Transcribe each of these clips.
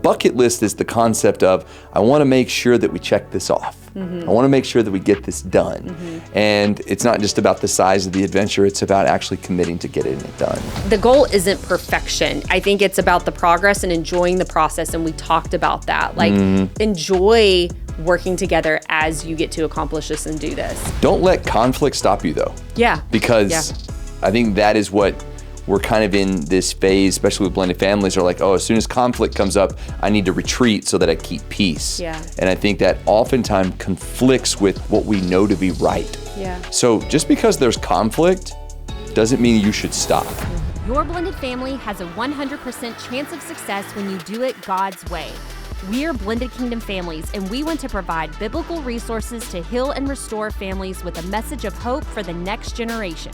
bucket list is the concept of, I want to make sure that we check this off. I want to make sure that we get this done. And it's not just about the size of the adventure, it's about actually committing to getting it done. The goal isn't perfection. I think it's about the progress and enjoying the process, and we talked about that. Like, enjoy working together as you get to accomplish this and do this. Don't let conflict stop you though. Yeah. Because I think that is what we're kind of in this phase, especially with blended families, are like, oh, as soon as conflict comes up, I need to retreat so that I keep peace. Yeah. And I think that oftentimes conflicts with what we know to be right. Yeah. So just because there's conflict doesn't mean you should stop. Your blended family has a 100% chance of success when you do it God's way. We're Blended Kingdom Families, and we want to provide biblical resources to heal and restore families with a message of hope for the next generation.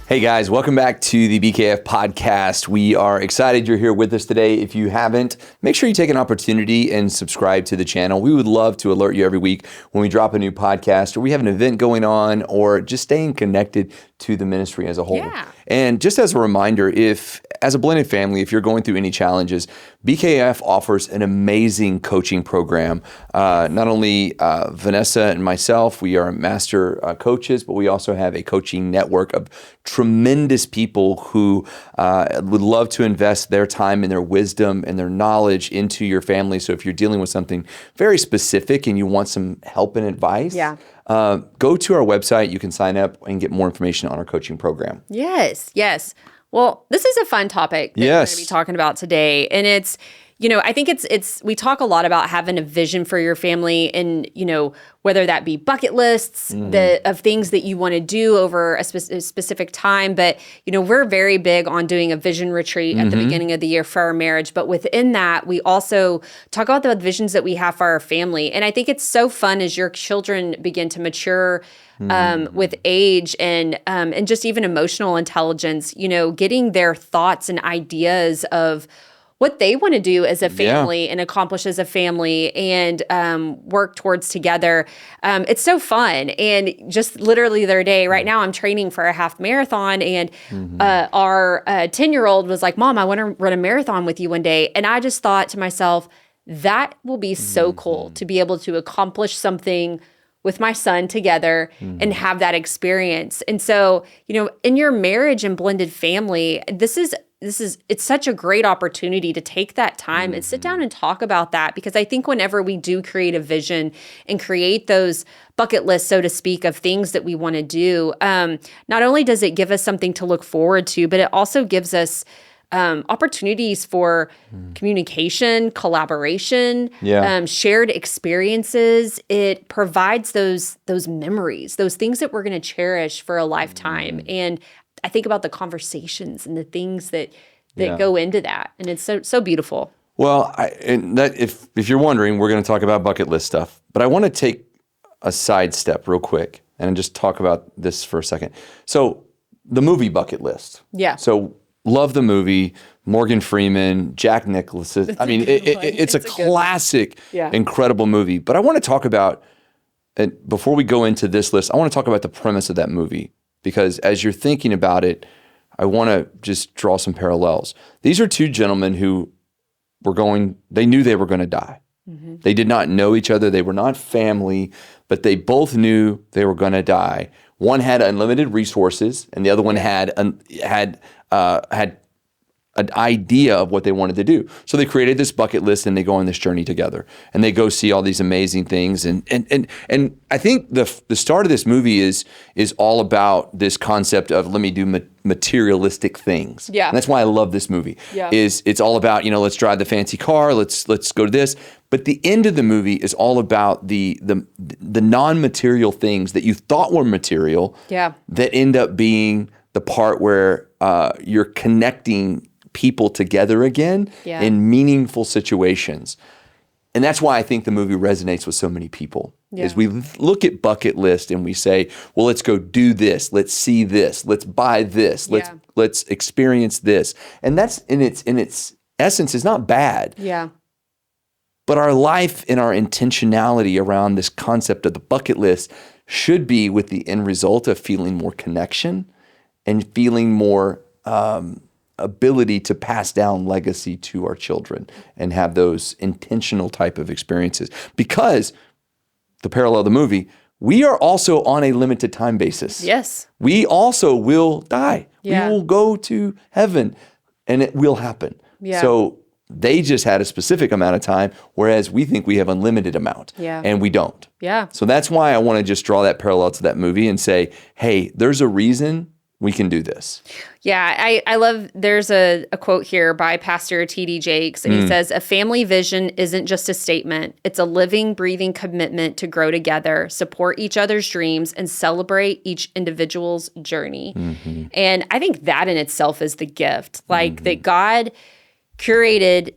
Hey guys, welcome back to the BKF podcast. We are excited you're here with us today. If you haven't, make sure you take an opportunity and subscribe to the channel. We would love to alert you every week when we drop a new podcast or we have an event going on or just staying connected to the ministry as a whole. Yeah. And just as a reminder, if as a blended family, if you're going through any challenges, BKF offers an amazing coaching program. Not only Vanessa and myself, we are master coaches, but we also have a coaching network of tremendous people who would love to invest their time and their wisdom and their knowledge into your family. So if you're dealing with something very specific and you want some help and advice, go to our website. You can sign up and get more information on our coaching program. Yes. Well, this is a fun topic that we're going to be talking about today. And it's, I think we talk a lot about having a vision for your family and, whether that be bucket lists of things that you want to do over a specific time. But, we're very big on doing a vision retreat at the beginning of the year for our marriage. But within that, we also talk about the visions that we have for our family. And I think it's so fun as your children begin to mature with age and just even emotional intelligence, getting their thoughts and ideas of what they want to do as a family and accomplish as a family and work towards together. It's so fun. And just literally the other day, right now I'm training for a half marathon and our 10-year-old was like, Mom, I want to run a marathon with you one day. And I just thought to myself, that will be so cool to be able to accomplish something with my son together and have that experience. And so, in your marriage and blended family, it's such a great opportunity to take that time and sit down and talk about that, because I think whenever we do create a vision and create those bucket lists, so to speak, of things that we want to do, not only does it give us something to look forward to, but it also gives us opportunities for communication, collaboration, shared experiences. It provides those memories, those things that we're going to cherish for a lifetime. And I think about the conversations and the things that go into that, and it's so beautiful. Well, if you're wondering, we're going to talk about bucket list stuff, but I want to take a sidestep real quick and just talk about this for a second. So the movie Bucket List. Yeah. So love the movie, Morgan Freeman, Jack Nicholson. I mean, it's a classic, incredible movie. But I want to talk about, and before we go into this list, I want to talk about the premise of that movie. Because as you're thinking about it, I want to just draw some parallels. These are two gentlemen who they knew they were going to die. They did not know each other. They were not family, but they both knew they were going to die. One had unlimited resources, and the other one had an idea of what they wanted to do. So they created this bucket list and they go on this journey together and they go see all these amazing things. And I think the start of this movie is all about this concept of let me do materialistic things. Yeah. And that's why I love this movie. Yeah. It's all about, let's drive the fancy car, let's go to this. But the end of the movie is all about the non-material things that you thought were material that end up being the part where you're connecting people together again in meaningful situations. And that's why I think the movie resonates with so many people. Is we look at bucket list and we say, well, let's go do this, let's see this, let's buy this, let's experience this. And that's in its essence is not bad. Yeah. But our life and our intentionality around this concept of the bucket list should be with the end result of feeling more connection and feeling more ability to pass down legacy to our children and have those intentional type of experiences. Because the parallel of the movie, we are also on a limited time basis. Yes. We also will die. Yeah. We will go to heaven and it will happen. Yeah. So they just had a specific amount of time, whereas we think we have unlimited amount. Yeah. And we don't. Yeah. So that's why I want to just draw that parallel to that movie and say, hey, there's a reason we can do this. Yeah, I love, there's a quote here by Pastor T.D. Jakes, and he says, a family vision isn't just a statement. It's a living, breathing commitment to grow together, support each other's dreams, and celebrate each individual's journey. Mm-hmm. And I think that in itself is the gift, like that God curated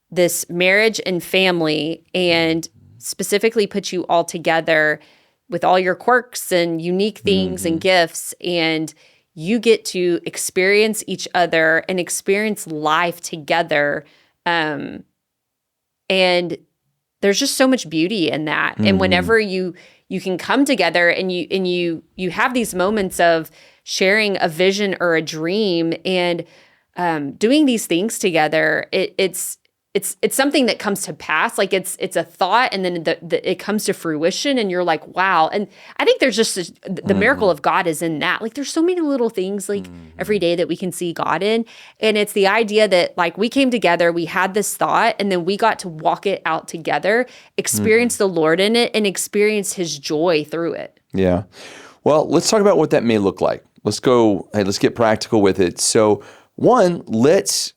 this marriage and family and specifically put you all together with all your quirks and unique things and gifts, and you get to experience each other and experience life together. And there's just so much beauty in that. And whenever you can come together and you have these moments of sharing a vision or a dream and doing these things together, it's something that comes to pass. Like it's a thought, and then it comes to fruition, and you're like, wow. And I think there's just the miracle of God is in that. Like there's so many little things like every day that we can see God in, and it's the idea that like we came together, we had this thought, and then we got to walk it out together, experience the Lord in it, and experience His joy through it. Yeah. Well, let's talk about what that may look like. Let's get practical with it. So one, let's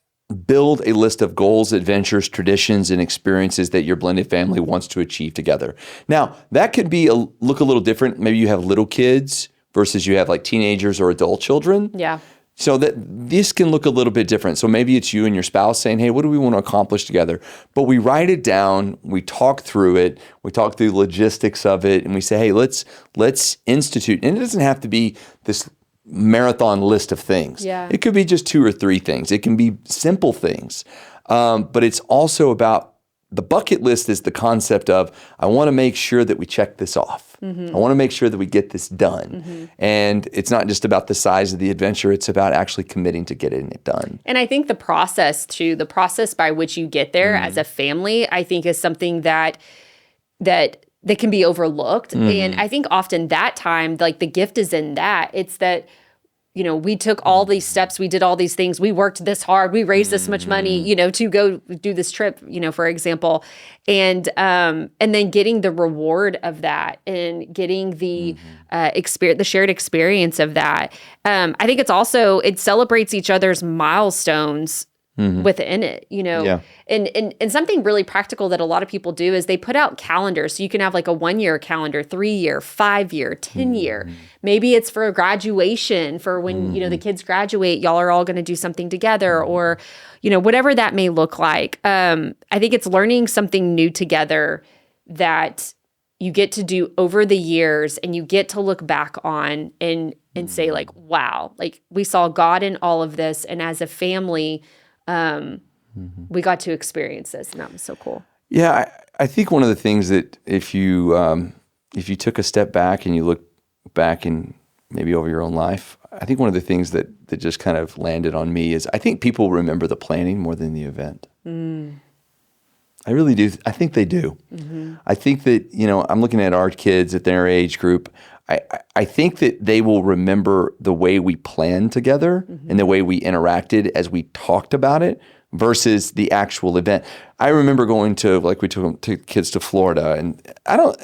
build a list of goals, adventures, traditions, and experiences that your blended family wants to achieve together. Now, that could look a little different. Maybe you have little kids versus you have like teenagers or adult children. Yeah. So that this can look a little bit different. So maybe it's you and your spouse saying, hey, what do we want to accomplish together? But we write it down, we talk through it, we talk through the logistics of it, and we say, hey, let's institute. And it doesn't have to be this marathon list of things. Yeah. It could be just 2 or 3 things. It can be simple things. But it's also about the bucket list is the concept of, I want to make sure that we check this off. I want to make sure that we get this done. And it's not just about the size of the adventure. It's about actually committing to getting it done. And I think the process by which you get there as a family, I think is something that can be overlooked. And I think often that time, like the gift is in that. It's that, you know, we took all these steps, we did all these things, we worked this hard, we raised this much money, you know, to go do this trip, you know, for example. And then getting the reward of that and getting the the shared experience of that. I think it celebrates each other's milestones within it, you know. Yeah. And something really practical that a lot of people do is they put out calendars. So you can have like a 1-year calendar, 3-year, 5-year, 10-year. Maybe it's for a graduation, for when, you know, the kids graduate, y'all are all going to do something together, or, you know, whatever that may look like. I think it's learning something new together that you get to do over the years, and you get to look back on and say like, wow, like we saw God in all of this. And as a family, we got to experience this, and that was so cool. Yeah, I think one of the things that if you took a step back and you look back and maybe over your own life, I think one of the things that just kind of landed on me is I think people remember the planning more than the event. I really do. I think they do. I think that, you know, I'm looking at our kids at their age group. I think that they will remember the way we planned together and the way we interacted as we talked about it versus the actual event. I remember going to, like, we took kids to Florida, and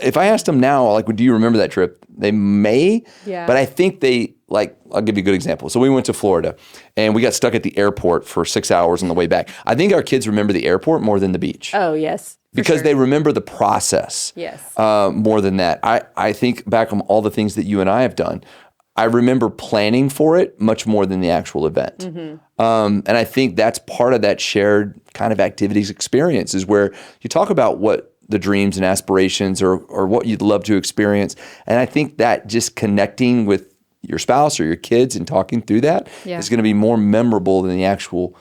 if I asked them now, like, do you remember that trip? They may, but I think I'll give you a good example. So we went to Florida and we got stuck at the airport for 6 hours on the way back. I think our kids remember the airport more than the beach. Oh, yes. Because they remember the process more than that. I think back on all the things that you and I have done. I remember planning for it much more than the actual event. And I think that's part of that shared kind of activities experience is where you talk about what the dreams and aspirations or what you'd love to experience. And I think that just connecting with your spouse or your kids and talking through that is going to be more memorable than the actual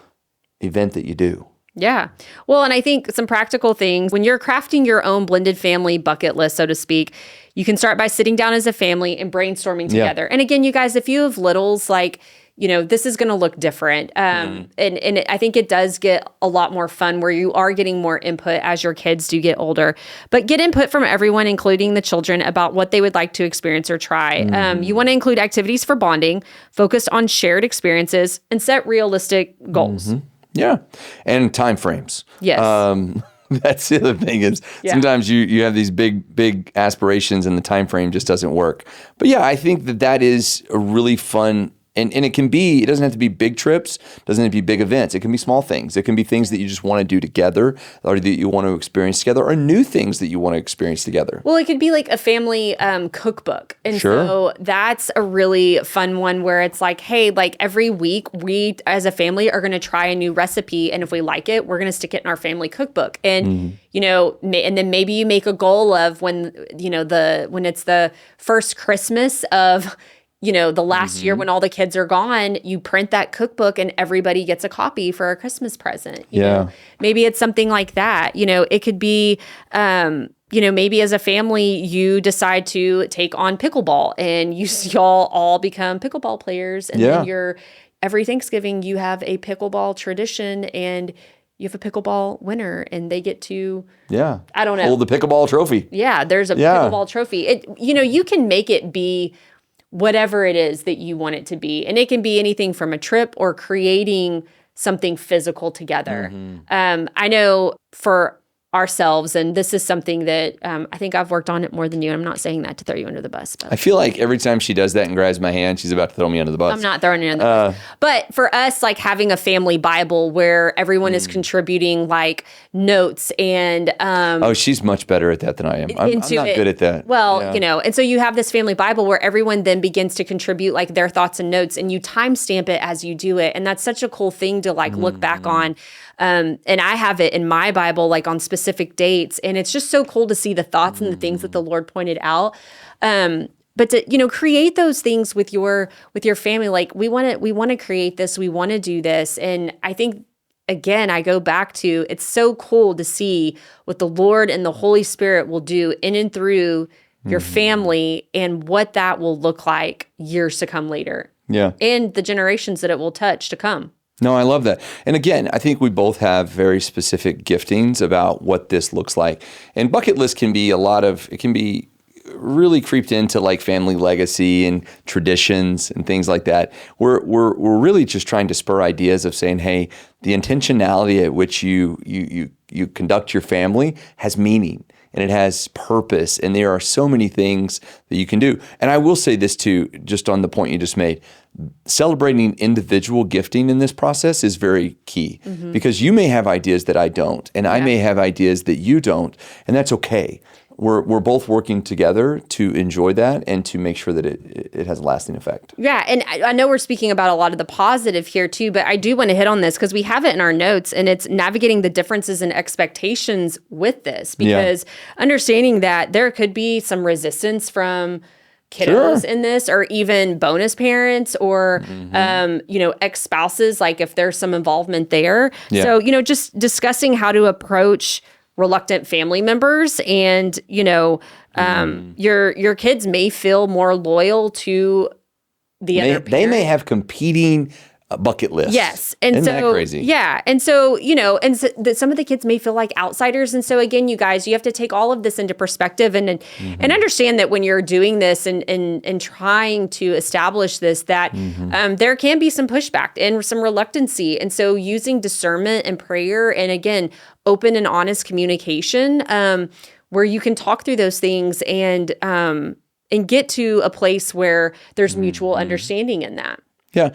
event that you do. Yeah. Well, and I think some practical things, when you're crafting your own blended family bucket list, so to speak, you can start by sitting down as a family and brainstorming together. And again, you guys, if you have littles, like, this is going to look different. And I think it does get a lot more fun where you are getting more input as your kids do get older. But get input from everyone, including the children, about what they would like to experience or try. You want to include activities for bonding, focused on shared experiences, and set realistic goals. Yeah. And time frames. Yes. That's the other thing is sometimes you have these big aspirations and the time frame just doesn't work. But yeah, I think that is a really fun. And it doesn't have to be big trips, doesn't have to be big events. It can be small things. It can be things that you just want to do together or that you want to experience together or new things that you want to experience together. Well, it could be like a family cookbook. And so that's a really fun one where it's like, hey, like every week we as a family are going to try a new recipe. And if we like it, we're going to stick it in our family cookbook. And, and then maybe you make a goal of when it's the first Christmas of the last year when all the kids are gone, you print that cookbook and everybody gets a copy for a Christmas present. You know? Maybe it's something like that. It could be, maybe as a family, you decide to take on pickleball and y'all all become pickleball players. And then every Thanksgiving, you have a pickleball tradition and you have a pickleball winner and they get to, I don't know. Hold the pickleball trophy. Yeah, there's a pickleball trophy. You can make it be whatever it is that you want it to be. And it can be anything from a trip or creating something physical together. I know for ourselves, and this is something that I think I've worked on it more than you. I'm not saying that to throw you under the bus. But I feel like every time she does that and grabs my hand, she's about to throw me under the bus. I'm not throwing you under the bus. But for us, like having a family Bible where everyone is contributing like notes and... she's much better at that than I am. I'm not good at that. Well, and so you have this family Bible where everyone then begins to contribute like their thoughts and notes and you timestamp it as you do it. And that's such a cool thing to like look back on. And I have it in my Bible, like on specific dates. And it's just so cool to see the thoughts and the things that the Lord pointed out. But to, create those things with your family, like we want to create this, we want to do this. And I think, again, I go back to, it's so cool to see what the Lord and the Holy Spirit will do in and through your family and what that will look like years to come later. Yeah. And the generations that it will touch to come. No, I love that. And again, I think we both have very specific giftings about what this looks like. And bucket list can be it can be really creeped into like family legacy and traditions and things like that. We're really just trying to spur ideas of saying, hey, the intentionality at which you conduct your family has meaning. And it has purpose, and there are so many things that you can do. And I will say this too, just on the point you just made, celebrating individual gifting in this process is very key because you may have ideas that I don't, and I may have ideas that you don't, and that's okay. We're both working together to enjoy that and to make sure that it has a lasting effect. Yeah, and I know we're speaking about a lot of the positive here too, but I do want to hit on this because we have it in our notes, and it's navigating the differences in expectations with this because understanding that there could be some resistance from kiddos in this, or even bonus parents, or ex-spouses, like if there's some involvement there. So just discussing how to approach reluctant family members, and your kids may feel more loyal to the other parent. They may have competing bucket lists. Yes. And Isn't that crazy? Yeah. And so, some of the kids may feel like outsiders. And so again, you guys, you have to take all of this into perspective and understand that when you're doing this and trying to establish this, that there can be some pushback and some reluctancy. And so using discernment and prayer, and again, open and honest communication, where you can talk through those things and get to a place where there's mutual understanding in that. Yeah.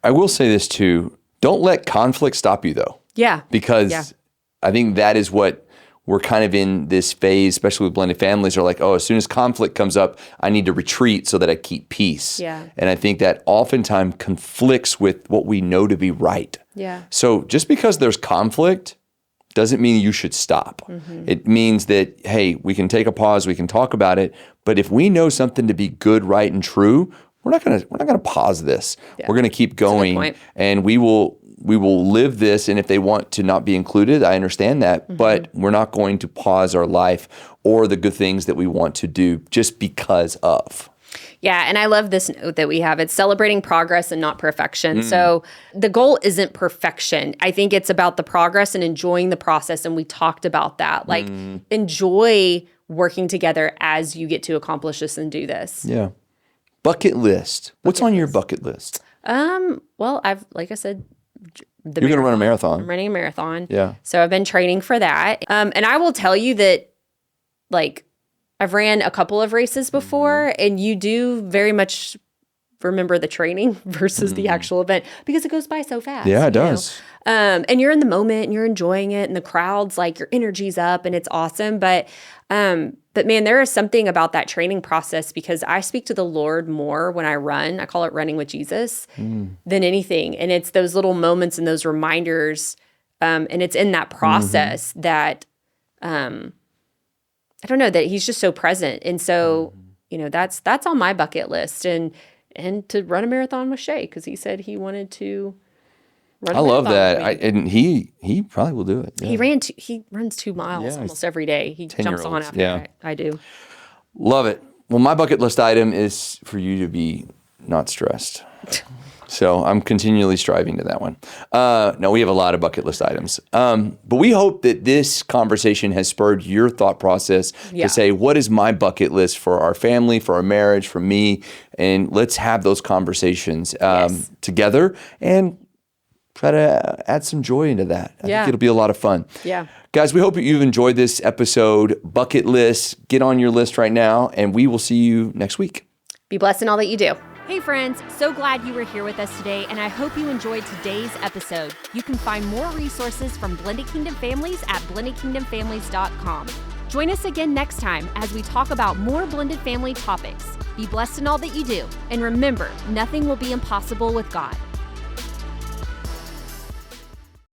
I will say this too. Don't let conflict stop you though. Yeah. Because I think that is what we're kind of in this phase, especially with blended families, are like, as soon as conflict comes up, I need to retreat so that I keep peace. Yeah. And I think that oftentimes conflicts with what we know to be right. Yeah. So just because there's conflict doesn't mean you should stop. It means that, hey, we can take a pause, we can talk about it, but if we know something to be good, right, and true, we're not gonna pause this. Yeah. We're gonna keep going, and we will will live this, and if they want to not be included, I understand that, but we're not going to pause our life or the good things that we want to do just because of. Yeah, and I love this note that we have. It's celebrating progress and not perfection. So the goal isn't perfection. I think it's about the progress and enjoying the process, and we talked about that. Like, enjoy working together as you get to accomplish this and do this. Yeah. Bucket list. What's on your bucket list? Well, like I said, you're going to run a marathon. I'm running a marathon. Yeah. So I've been training for that. And I will tell you that, like, I've ran a couple of races before, and you do very much remember the training versus the actual event because it goes by so fast. Yeah, it does. And you're in the moment and you're enjoying it, and the crowd's like, your energy's up and it's awesome. But man, there is something about that training process because I speak to the Lord more when I run. I call it running with Jesus than anything. And it's those little moments and those reminders. And it's in that process that, I don't know, that he's just so present. And so, that's on my bucket list and to run a marathon with Shay, because he said he wanted to run a marathon. I love that. And he probably will do it. Yeah. He runs 2 miles almost every day. He jumps on after I do. Love it. Well, my bucket list item is for you to be not stressed. So I'm continually striving to that one. No, we have a lot of bucket list items. But we hope that this conversation has spurred your thought process to say, what is my bucket list for our family, for our marriage, for me? And let's have those conversations together and try to add some joy into that. I think it'll be a lot of fun. Yeah. Guys, we hope that you've enjoyed this episode. Bucket list, get on your list right now, and we will see you next week. Be blessed in all that you do. Hey friends, so glad you were here with us today, and I hope you enjoyed today's episode. You can find more resources from Blended Kingdom Families at blendedkingdomfamilies.com. Join us again next time as we talk about more blended family topics. Be blessed in all that you do, and remember, nothing will be impossible with God.